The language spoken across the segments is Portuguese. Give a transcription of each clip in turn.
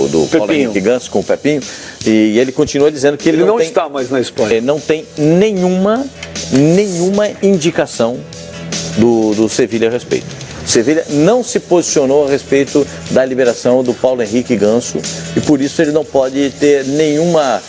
do Paulo Henrique Ganso com o Pepinho, e ele continua dizendo que ele não está mais na Espanha. Ele não tem nenhuma indicação do Sevilha a respeito. O Sevilha não se posicionou a respeito da liberação do Paulo Henrique Ganso e por isso ele não pode ter nenhuma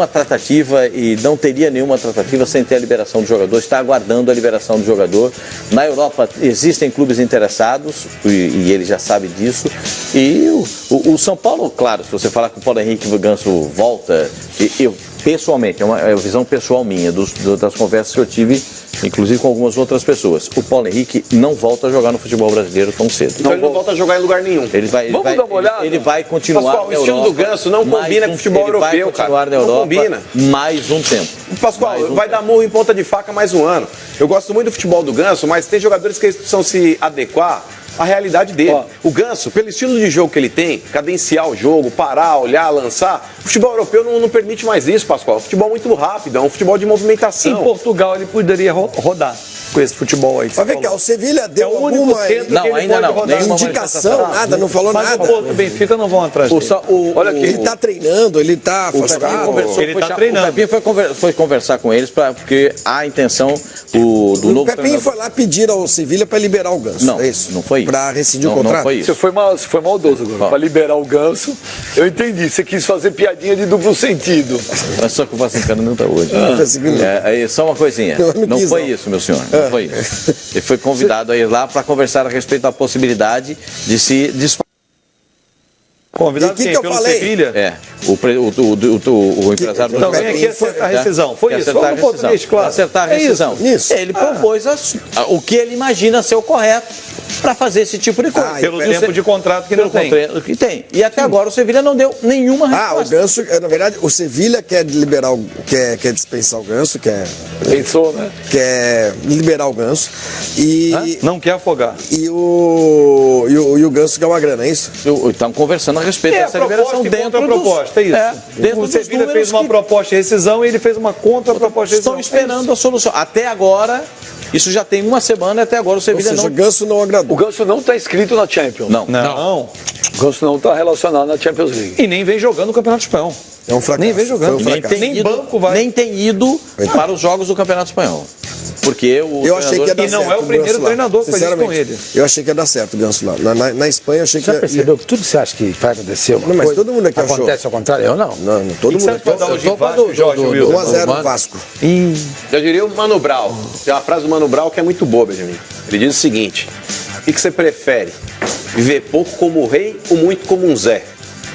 tratativa e não teria nenhuma tratativa sem ter a liberação do jogador, está aguardando a liberação do jogador. Na Europa existem clubes interessados e ele já sabe disso. E o São Paulo, claro, se você falar que o Paulo Henrique Ganso volta, eu pessoalmente, é uma visão pessoal minha, das conversas que eu tive, inclusive com algumas outras pessoas, o Paulo Henrique não volta a jogar no futebol brasileiro tão cedo. Então ele não volta a jogar em lugar nenhum. Vamos dar uma olhada? Ele vai continuar Pascoal, na Europa. O estilo do Ganso não combina com o futebol europeu, cara. Ele vai continuar na Europa não combina. Mais um tempo. Pascoal, vai dar murro em ponta de faca mais um ano. Eu gosto muito do futebol do Ganso, mas tem jogadores que precisam se adequar à realidade dele. O Ganso, pelo estilo de jogo que ele tem, cadenciar o jogo, parar, olhar, lançar, o futebol europeu não permite mais isso, Pascoal. O futebol é muito rápido, é um futebol de movimentação. Em Portugal ele poderia rodar com esse futebol aí. Mas vem cá, o Sevilha deu alguma indicação, nada, não falou nada. Mas o Benfica não vão atrás dele. Olha aqui, ele está treinando, ele está afastado. Ele está treinando. O Pepinho foi conversar com eles porque a intenção do novo treinador... O Pepinho foi lá pedir ao Sevilha para liberar o Ganso. Não, é isso? Não foi isso. Para rescindir o contrato? Não foi isso. Você foi maldoso agora. Para liberar o Ganso, eu entendi. Você quis fazer piadinha de duplo sentido. Mas só que o Vasco não está hoje. Só uma coisinha. Não foi isso, meu senhor. Não foi isso. Ele foi convidado a ir lá para conversar a respeito da possibilidade de se desfazer. Convidado quem? Pelo Sevilha? É. O empresário... Não, vem aqui acertar a rescisão. Foi isso. Vamos no português, claro. Acertar a rescisão. Isso. Ele propôs o que ele imagina ser o correto para fazer esse tipo de coisa. Pelo tempo de contrato que não tem. Que tem. E até agora o Sevilha não deu nenhuma resposta. O Ganso, na verdade, o Sevilha quer liberar quer dispensar o Ganso, Pensou, né? Quer liberar o Ganso e... Não quer afogar. E o Ganso quer uma grana, é isso? Estamos conversando a respeito dessa liberação dentro da proposta, é isso. O Sevilha fez uma proposta de rescisão e ele fez uma contra-proposta de rescisão. Estão esperando a solução. Até agora, isso já tem uma semana e até agora o Sevilha o Ganso não agradou. O Ganso não está inscrito na Champions. Não. O Ganso não está relacionado na Champions League. E nem vem jogando no Campeonato Espanhol. É um fracasso. Nem vem jogando. Nem tem ido para os jogos do Campeonato Espanhol. Porque eu achei que ia dar certo. E não é o primeiro treinador que faz isso com ele. Eu achei que ia dar certo o Ganso lá. Na Espanha eu achei que ia... Você percebeu que tudo que você acha que vai acontecer uma mas todo mundo aqui achou. Acontece ao contrário? Eu não. Não, todo mundo aqui achou. 1-0 Vasco. Eu diria o Mano Brown. Tem uma frase do Mano Brown que é muito boa, Benjamin. Ele diz o seguinte: o que você prefere? Viver pouco como um rei ou muito como um Zé?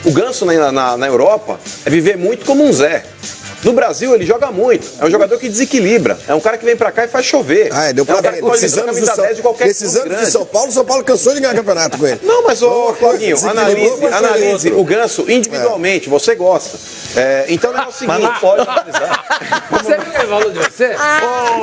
O Ganso na Europa é viver muito como um Zé. No Brasil, ele joga muito. É um jogador que desequilibra. É um cara que vem pra cá e faz chover. Deu pra ver. Nesses anos de São Paulo cansou de ganhar campeonato com ele. Não, mas, Claudinho, analise o Ganso individualmente. Você gosta. Então é o seguinte... Mas não pode analisar. Você viu o valor de você?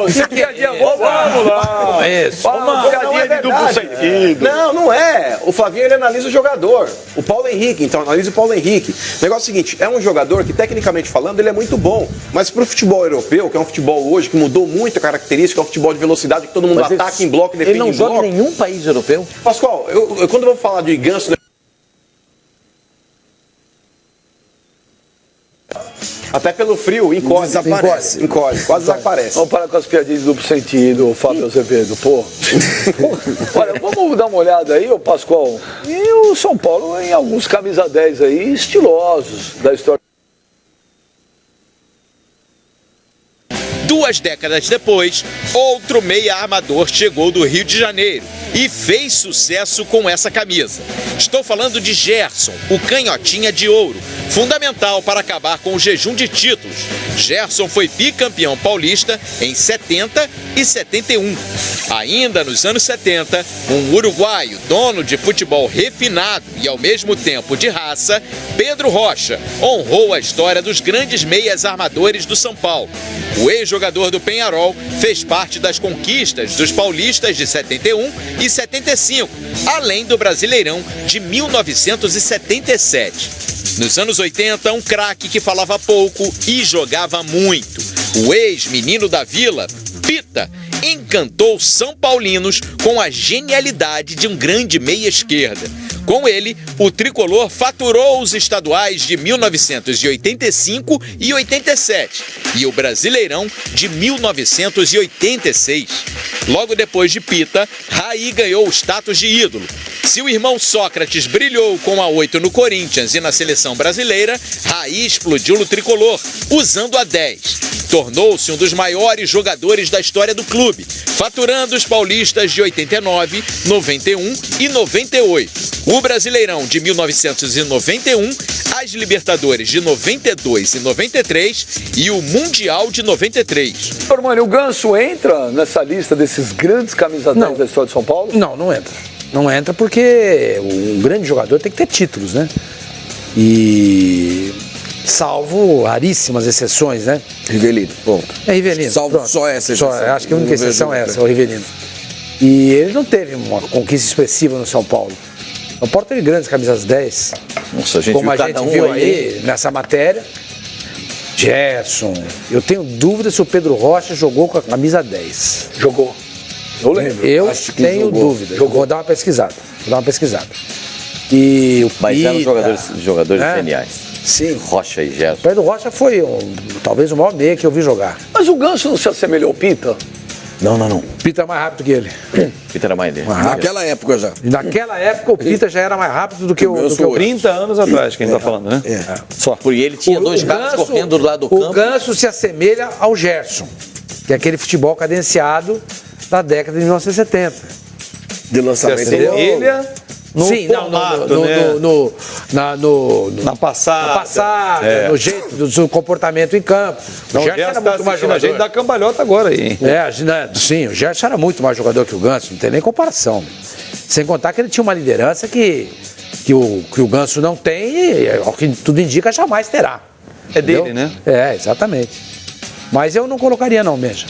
Você piadinha boa? Vamos lá. Isso. Uma piadinha de duplo sentido. Não é. O Flavinho, ele analisa o jogador. O Paulo Henrique, então analisa o Paulo Henrique. O negócio é o seguinte, é um jogador que, tecnicamente falando, ele é muito bom. Mas pro futebol europeu, que é um futebol hoje que mudou muito a característica, é um futebol de velocidade que todo mundo ataca em bloco e defende em bloco. Ele não joga em nenhum país europeu? Pascoal, eu quando eu vou falar de Ganso... Até pelo frio, encolhe, quase desaparece. Vamos parar com as piadinhas de duplo sentido, Fábio Azevedo, pô. Olha, vamos dar uma olhada aí, ô Pascoal. E o São Paulo em alguns camisa 10 aí, estilosos da história. 2 décadas depois, outro meia armador chegou do Rio de Janeiro e fez sucesso com essa camisa. Estou falando de Gerson, o canhotinha de ouro, fundamental para acabar com o jejum de títulos. Gerson foi bicampeão paulista em 70 e 71. Ainda nos anos 70, um uruguaio, dono de futebol refinado e ao mesmo tempo de raça, Pedro Rocha, honrou a história dos grandes meias armadores do São Paulo. O ex-jogador do Peñarol fez parte das conquistas dos paulistas de 71 e 75, além do Brasileirão de 1977. Nos anos 80, um craque que falava pouco e jogava muito. O ex-menino da Vila, Pita, encantou São Paulinos com a genialidade de um grande meia-esquerda. Com ele, o tricolor faturou os estaduais de 1985 e 87 e o Brasileirão de 1986. Logo depois de Pita, Raí ganhou o status de ídolo. Se o irmão Sócrates brilhou com a 8 no Corinthians e na seleção brasileira, Raí explodiu no tricolor, usando a 10. Tornou-se um dos maiores jogadores da história do clube, faturando os paulistas de 89, 91 e 98, o Brasileirão de 1991, as Libertadores de 92 e 93 e o Mundial de 93. Mano, o Ganso entra nessa lista desses grandes camisas 10 da história de São Paulo? Não entra. Não entra porque um grande jogador tem que ter títulos, né? E salvo raríssimas exceções, né? Rivelino, ponto. É Rivelino. Salvo só essa exceção. Acho que a única exceção é essa, é o Rivelino. E ele não teve uma conquista expressiva no São Paulo. O São Paulo teve grandes camisas 10. Nossa, a gente como viu a gente cada um viu aí nessa matéria. Gerson. Eu tenho dúvida se o Pedro Rocha jogou com a camisa 10. Jogou. Eu lembro. Eu tenho dúvida. Vou dar uma pesquisada. E o Mas eram Pita, jogadores né? geniais. Sim. Rocha e Gerson. O Pedro Rocha foi talvez o maior meia que eu vi jogar. Mas o Ganso não se assemelhou ao Pita? Não. Pita é mais rápido que ele. Pita era mais dele. Naquela época já. E naquela época o Pita já era mais rápido do que o 30 anos atrás que a gente tá falando, né? Só. Porque ele tinha dois caras correndo do lado do campo. O Ganso se assemelha ao Gerson, que é aquele futebol cadenciado da década de 1970. De lançamento. Assemelha no formato, na passada, no jeito do comportamento em campo. O Gerson era muito mais jogador. A gente dá cambalhota agora aí, hein? Sim, o Gerson era muito mais jogador que o Ganso, não tem nem comparação. Sem contar que ele tinha uma liderança que o Ganso não tem e, ao que tudo indica, jamais terá. É dele, né? É, exatamente. Mas eu não colocaria não, Benja.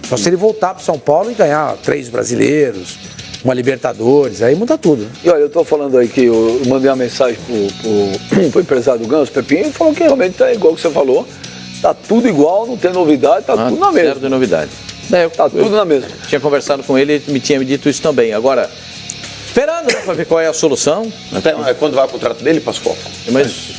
Só se ele voltar para São Paulo e ganhar 3 brasileiros, uma Libertadores, aí muda tudo. E olha, eu tô falando aí que eu mandei uma mensagem pro empresário do Ganso, Pepinho, e falou que realmente tá igual que você falou. Tá tudo igual, não tem novidade, tá tudo na mesma. Zero de novidade. Tá tudo na mesma. Tinha conversado com ele, ele me tinha dito isso também. Agora, esperando, né, para ver qual é a solução. Até quando vai o contrato dele, Pascoal?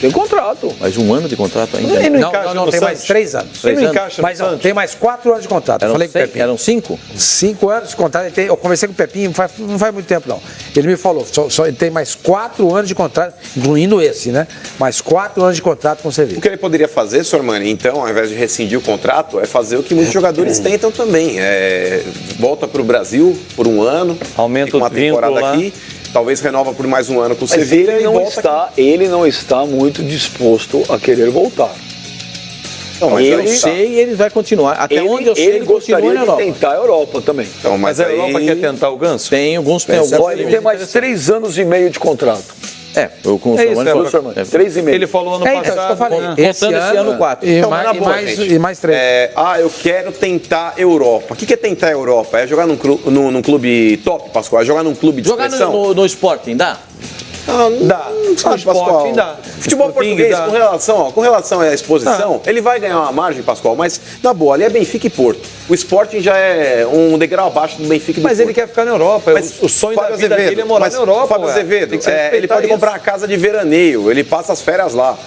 Tem contrato. Mais 1 ano de contrato ainda. Ele Não, tem mais 3 anos. Ele não encaixa no Mas Santos. tem mais 4 anos de contrato. Eram Falei com o Pepinho. Eram 5? 5 anos de contrato. Eu conversei com o Pepinho, não faz muito tempo não. Ele me falou, ele tem mais 4 anos de contrato, incluindo esse, né? Mais 4 anos de contrato com o Sevilla. O que ele poderia fazer, senhor Mani, então, ao invés de rescindir o contrato, é fazer o que muitos jogadores tentam também. Volta para o Brasil por 1 ano, Aumenta fica uma o vínculo temporada lá. aqui, talvez renova por mais 1 ano com o Mas Sevilla e ele não está muito disposto a querer voltar. Não, mas Eu aí tá. sei e ele vai continuar. Até onde eu sei, ele continua gostaria na de Europa. tentar a Europa também. Então, Mas a Europa aí- quer tentar o Ganso? Tem alguns... Olha, ele tem mais 3 anos e meio de contrato. Eu com o É isso, Sormani né, falou- Sr. Mani? 3,5. Ele falou ano Então, isso que eu passado. falei. né? Contando esse ano 4. E, Então, mais, na boa, gente. e mais 3. Eu quero tentar Europa. O que é tentar Europa? É jogar num clube top, Pascoal? É jogar num clube de Jogar expressão? no Sporting, dá? Dá. Sabe, Pascoal? Dá. Futebol Sporting português, dá. com relação à exposição, ele vai ganhar uma margem, Pascoal, mas na boa, ali é Benfica e Porto. O Sporting já é um degrau abaixo do Benfica e do Mas Porto. ele quer ficar na Europa. Mas O sonho da Fábio vida Azevedo, dele é morar mas na Europa. Fábio ué. Azevedo, Tem que se ele respeitar pode isso. comprar uma casa de veraneio, ele passa as férias lá.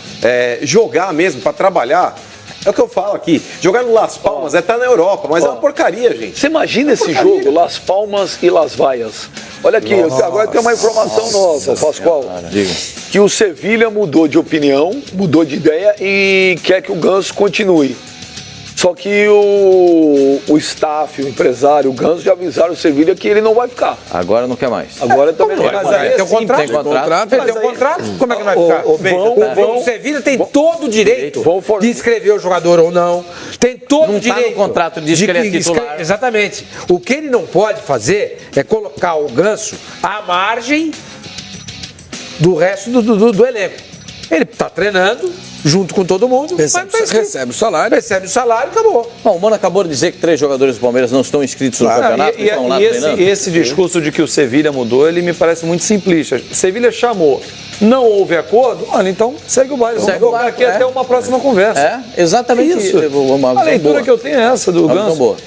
Jogar mesmo, pra trabalhar, é o que eu falo aqui. Jogar no Las Palmas tá na Europa, mas é uma porcaria, gente. Você imagina esse jogo, Las Palmas e Las Vaias? Olha aqui, agora tem uma informação nova, Pascoal. Que o Sevilla mudou de opinião, mudou de ideia e quer que o Ganso continue. Só que o staff, o empresário, o Ganso já avisaram o Sevilla que ele não vai ficar. Agora não quer mais. Agora também não vai Mas ficar. aí, Tem um assim, contrato? Tem contrato. Ele tem um contrato? Como é que vai ficar? O Sevilla tem todo o direito de inscrever o jogador ou não. Tem todo Não o tá direito. no contrato de dizer que ele é titular. Exatamente. O que ele não pode fazer é colocar o Ganso à margem do resto do elenco. Ele está treinando junto com todo mundo. Recebe o salário. Recebe o salário e acabou. Bom, o Mano acabou de dizer que 3 jogadores do Palmeiras não estão inscritos no campeonato. Estão lá treinando. Esse discurso de que o Sevilha mudou, ele me parece muito simplista. O Sevilha chamou, não houve acordo, olha, então segue o baile. Segue o baile, aqui até uma próxima conversa. É, exatamente isso. A leitura que eu tenho é essa do Ganso.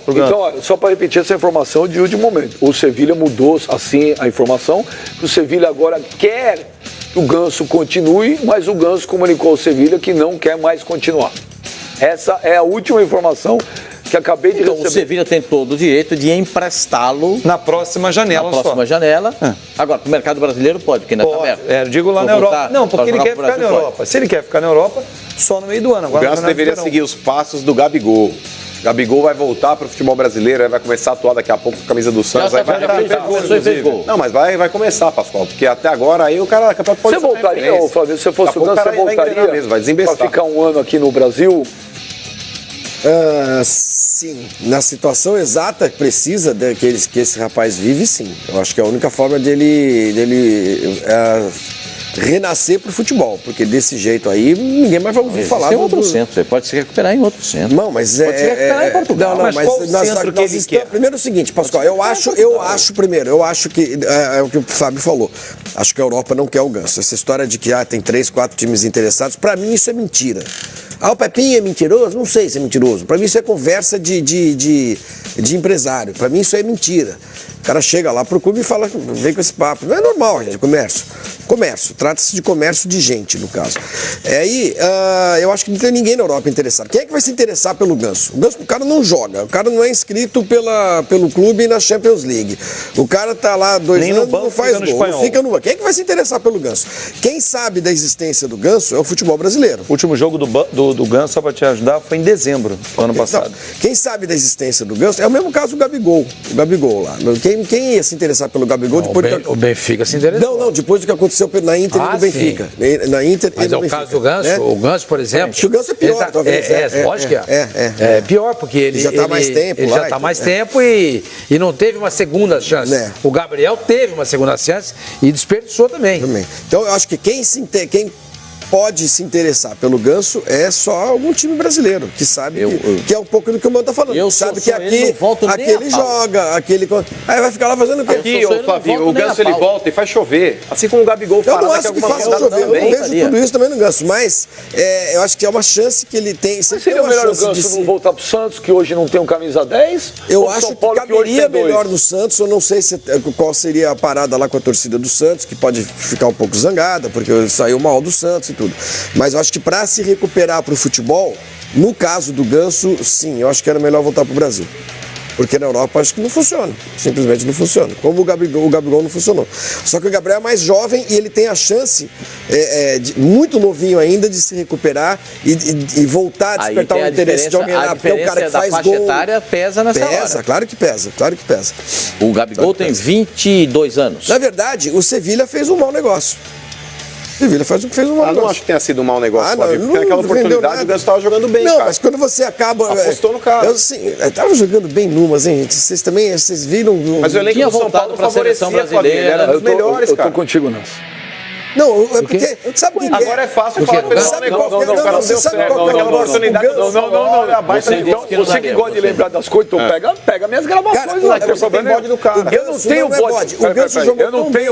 Então, olha, só para repetir essa informação de último momento. O Sevilha mudou, assim, a informação, que o Sevilha agora quer que o Ganso continue, mas o Ganso comunicou ao Sevilha que não quer mais continuar. Essa é a última informação que acabei de receber. O Sevilha tem todo o direito de emprestá-lo na próxima janela. Na próxima janela. Agora, o mercado brasileiro pode, porque ainda está aberto. Eu digo lá na Europa. Não, porque ele quer ficar na Europa. Se ele quer ficar na Europa, só no meio do ano. O Ganso deveria seguir os passos do Gabigol. Gabigol vai voltar para o futebol brasileiro, vai começar a atuar daqui a pouco com a camisa do Santos. Fez gol. Não, mas vai começar, Pascoal, porque até agora aí o cara pode. Você voltaria, ô Flávio, se você fosse o Ganso, você voltaria mesmo, vai desembestar. Para ficar um ano aqui no Brasil? Sim, na situação exata que precisa que esse rapaz vive, sim. Eu acho que é a única forma dele renascer pro futebol, porque desse jeito aí ninguém mais vai ouvir falar. Tem outro centro, você pode se recuperar em outro centro. Não, mas pode se recuperar em Portugal. Não, mas qual centro que ele quer? Primeiro é o seguinte, Pascoal, eu acho que é o que o Fábio falou. Acho que a Europa não quer o Ganso. Essa história de que tem 3, 4 times interessados, pra mim isso é mentira. O Pepinho é mentiroso? Não sei se é mentiroso. Pra mim isso é conversa de empresário. Pra mim isso é mentira. O cara chega lá pro clube e fala, vem com esse papo. Não é normal, gente, comércio. Trata-se de comércio de gente, no caso. Eu acho que não tem ninguém na Europa interessado. Quem é que vai se interessar pelo Ganso? O cara não joga, o cara não é inscrito pelo clube na Champions League. O cara tá lá 2 anos, não faz gol, não fica no banco. Quem é que vai se interessar pelo Ganso? Quem sabe da existência do Ganso é o futebol brasileiro. O último jogo do Ganso, só para te ajudar, foi em dezembro do ano passado. Então, quem sabe da existência do Ganso é o mesmo caso do Gabigol. O Gabigol lá. Quem ia se interessar pelo Gabigol depois o Benfica se interessou. Não, depois do que aconteceu na Inter e no Benfica. Na Inter mas e no é o Benfica, caso do Ganso, né? O Ganso, por exemplo. Acho que o Ganso é pior, talvez. Lógico que é pior, porque ele já está mais tempo. Ele já está mais tempo e não teve uma segunda chance. O Gabriel teve uma segunda chance e desperdiçou também. Então eu acho que quem pode se interessar pelo Ganso é só algum time brasileiro, que sabe que é um pouco do que o Mano tá falando. Sabe que aqui ele joga, aí vai ficar lá fazendo o quê? Aqui, Flavinho, o Ganso ele volta e faz chover. Assim como o Gabigol faz. Eu não acho que faça chover, eu não vejo tudo isso também no Ganso, mas eu acho que é uma chance que ele tem. Mas seria melhor o Ganso não voltar pro Santos, que hoje não tem um camisa 10? Eu acho que caberia melhor no Santos, eu não sei qual seria a parada lá com a torcida do Santos, que pode ficar um pouco zangada, porque saiu mal do Santos tudo. Mas eu acho que para se recuperar para o futebol, no caso do Ganso, sim, eu acho que era melhor voltar para o Brasil. Porque na Europa acho que não funciona, simplesmente não funciona. Como o Gabigol não funcionou. Só que o Gabriel é mais jovem e ele tem a chance, muito novinho ainda, de se recuperar e voltar a despertar o interesse de alguém lá. Porque é um cara que faz gol. A faixa etária pesa nessa hora. Pesa, claro que pesa. O Gabigol tem 22 anos. Na verdade, o Sevilha fez um mau negócio. Sevilha fez um mau negócio. Não acho que tenha sido um mau negócio, Flávio, porque naquela oportunidade o Ganso estava jogando bem, cara. Mas quando você acaba... Apostou no cara. Eu tava jogando bem numas, hein, gente? Vocês viram... Mas o elenco do São Paulo para a seleção brasileira. Ele era dos melhores, cara. Eu tô contigo nessa. Não, é porque... Sabe que agora é fácil falar que fez um negócio. Não, cara, não deu certo. Aquela oportunidade... Não. Você que gosta de lembrar das coisas, então pega minhas gravações lá. Você tem bode do cara. Eu não tenho bode. O Ganso jogou tão bem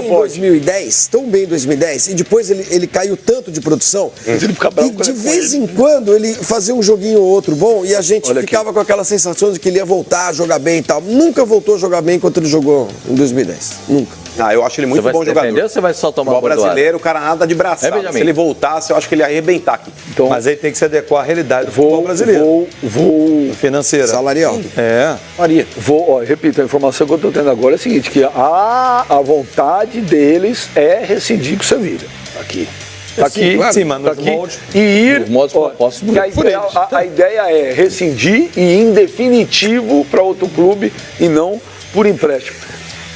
em 2010, e depois ele caiu tanto de produção, e de vez em quando ele fazia um joguinho ou outro bom, e a gente ficava com aquela sensação de que ele ia voltar a jogar bem e tal. Nunca voltou a jogar bem enquanto ele jogou em 2010. Nunca. Eu acho ele muito bom jogador. Ou você vai só tomar o brasileiro, o cara nada de braçada. Se ele voltasse, eu acho que ele ia arrebentar aqui. Então, mas aí tem que se adequar à realidade do futebol brasileiro. Financeira. Salarial. Faria. Repito, a informação que eu estou tendo agora é a seguinte, que a vontade deles é rescindir com o Sevilha. Aqui. E ir. A ideia é rescindir e ir em definitivo para outro clube e não por empréstimo.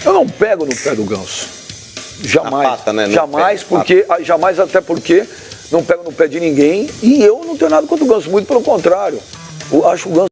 Eu não pego no pé do Ganso. Jamais. Pata, né? Jamais, até porque não pego no pé de ninguém e eu não tenho nada contra o Ganso, muito pelo contrário. Eu acho o Ganso